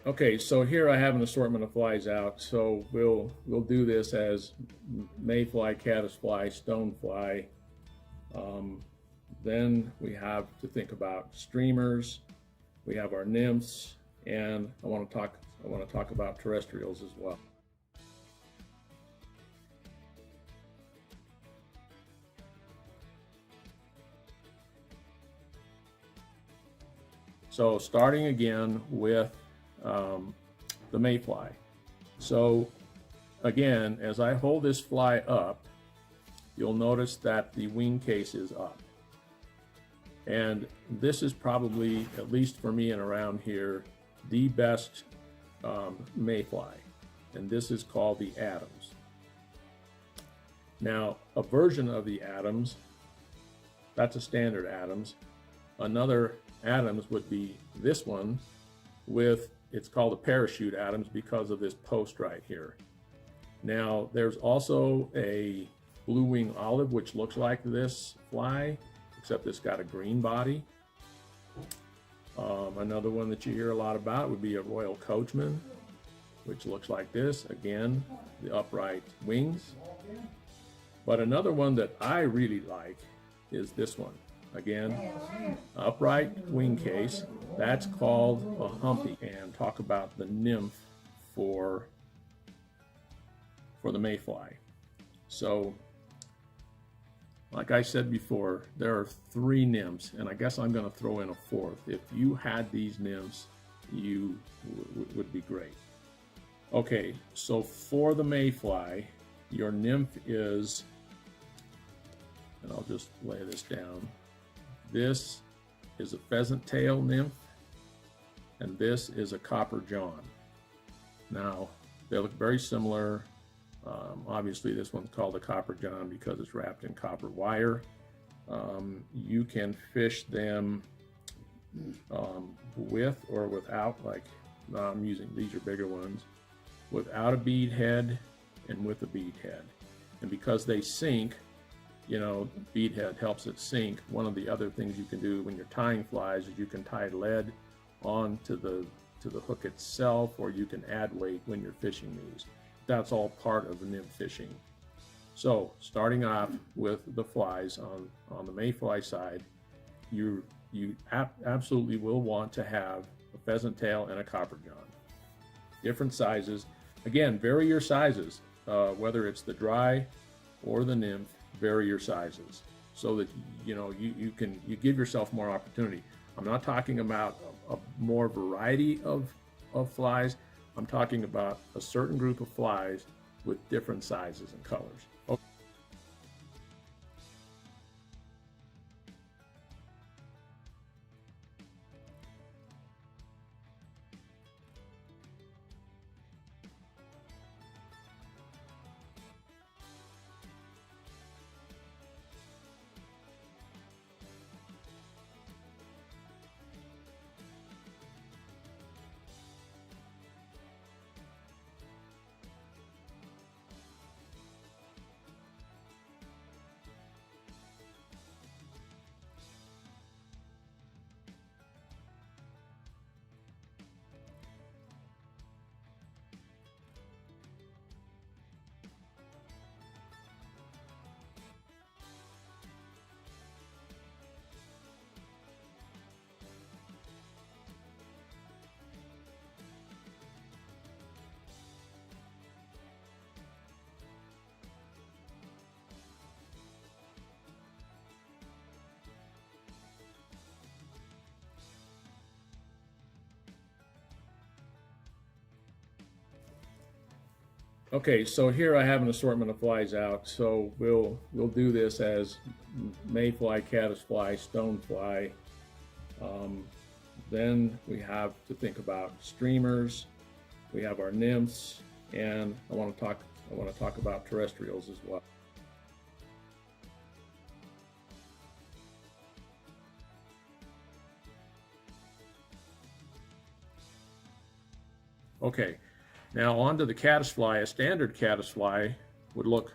Okay, so here I have an assortment of flies out. So we'll do this as mayfly, caddisfly, stonefly. Then we have to think about streamers. We have our nymphs, and I want to talk about terrestrials as well. So starting again with the mayfly. So again, as I hold this fly up, you'll notice that the wing case is up. And this is probably, at least for me and around here, the best mayfly. And this is called the Adams. Now, a version of the Adams, that's a standard Adams. Another Adams would be this one with, it's called a parachute Adams because of this post right here. Now, there's also a blue wing olive, which looks like this fly, except it's got a green body. Another one that you hear a lot about would be a royal coachman, which looks like this. Again, the upright wings. But another one that I really like is this one. Again, upright wing case. That's called a humpy. And talk about the nymph for the mayfly. So, like I said before, there are 3 nymphs, and I guess I'm going to throw in a 4th. If you had these nymphs, you would be great. Okay, so for the mayfly, your nymph is, and I'll just lay this down. This is a pheasant tail nymph, and this is a copper john. Now, they look very similar. Obviously, this one's called a copper john because it's wrapped in copper wire. You can fish them with or without, like I'm using, these are bigger ones, without a bead head and with a bead head. And because they sink, you know, bead head helps it sink. One of the other things you can do when you're tying flies is you can tie lead onto the hook itself, or you can add weight when you're fishing these. That's all part of the nymph fishing. So starting off with the flies on the mayfly side, you absolutely will want to have a pheasant tail and a copper john. Different sizes. Again, vary your sizes, whether it's the dry or the nymph, vary your sizes so that you give yourself more opportunity. I'm not talking about a more variety of flies. I'm talking about a certain group of flies with different sizes and colors. Okay. Okay, so here I have an assortment of flies out. So we'll do this as mayfly, caddisfly, stonefly. Then we have to think about streamers. We have our nymphs, and I want to talk about terrestrials as well. Okay, now onto the caddisfly. A standard caddisfly would look,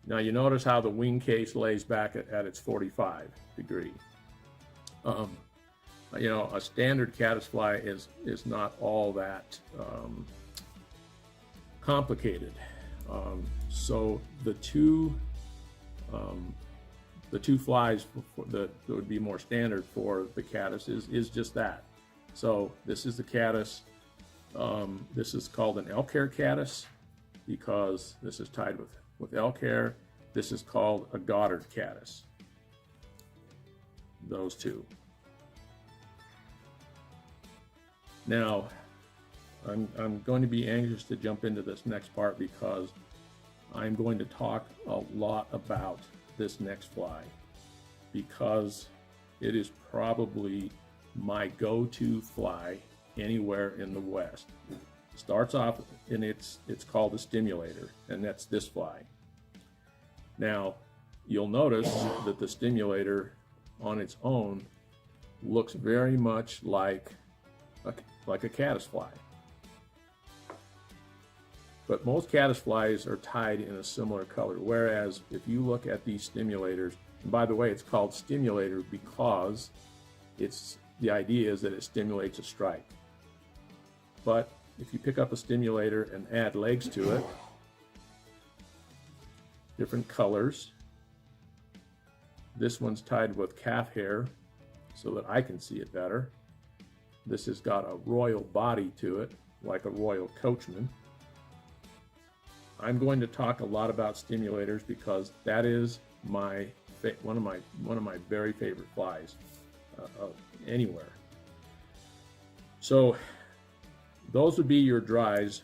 now you notice how the wing case lays back at its 45 degree. you know, a standard caddisfly is not all that complicated. So the two flies that would be more standard for the caddis is just that. So this is the caddis. This is called an elk hair caddis because this is tied with elk hair. This is called a Goddard caddis. Those two. Now, I'm going to be anxious to jump into this next part because I'm going to talk a lot about this next fly because it is probably my go-to fly anywhere in the West. It starts off and it's called a stimulator, and that's this fly. Now, you'll notice that the stimulator on its own looks very much like a caddisfly. But most caddisflies are tied in a similar color, whereas if you look at these stimulators, and by the way, it's called stimulator because the idea is that it stimulates a strike. But if you pick up a stimulator and add legs to it, different colors, this one's tied with calf hair so that I can see it better. This has got a royal body to it, like a royal coachman. I'm going to talk a lot about stimulators because that is one of my very favorite flies anywhere. So those would be your dries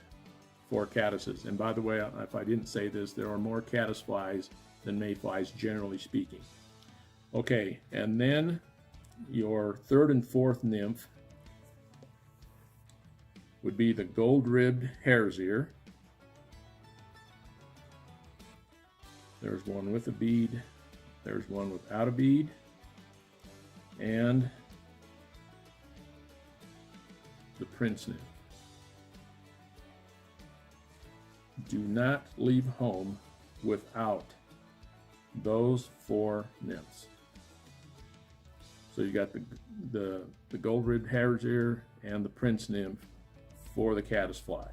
for caddises. And by the way, if I didn't say this, there are more caddis flies than mayflies, generally speaking. Okay, and then your third and fourth nymph would be the gold-ribbed hare's ear. There's one with a bead, there's one without a bead, and the prince nymph. Do not leave home without those four nymphs. So you got the gold-ribbed hare's ear and the prince nymph for the caddisfly.